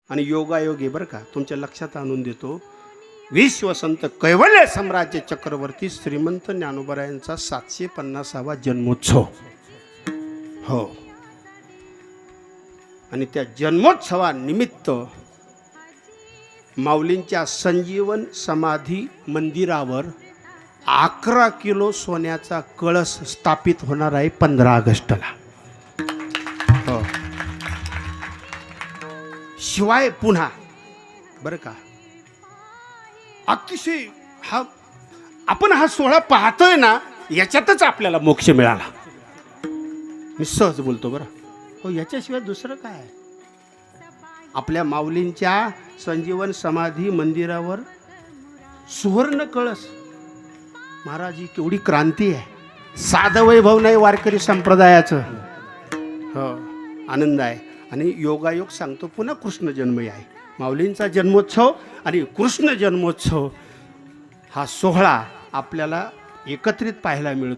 आणि योगायोग आहे बरं का, तुमच्या लक्षात आणून देतो. विश्वसंत कैवल्य साम्राज्य चक्रवर्ती श्रीमंत ज्ञानोबरायांचा 750वा जन्मोत्सव. हो, आणि त्या जन्मोत्सवानिमित्त माऊलींच्या संजीवन समाधी मंदिरावर 11 किलो सोन्याचा कळस स्थापित होणार आहे 15 ऑगस्टला. हो, शिवाय पुन्हा बरं का, अतिशय आपण हा सोहळा पाहतोय ना, याच्यातच आपल्याला मोक्ष मिळाला. मी सहज बोलतो बरं. हो, याच्याशिवाय दुसरं काय. आपल्या माऊलींच्या संजीवन समाधी मंदिरावर सुवर्ण कळस. महाराज, ही केवढी क्रांती आहे. साधं वैभव नाही वारकरी संप्रदायाचं. हो, आनंद आहे. आणि योगायोग सांगतो पुन्हा कृष्ण जन्मही आहे. माऊलींचा जन्मोत्सव आणि कृष्ण जन्मोत्सव हा सोहळा आपल्याला एकत्रित पाहायला मिळतो.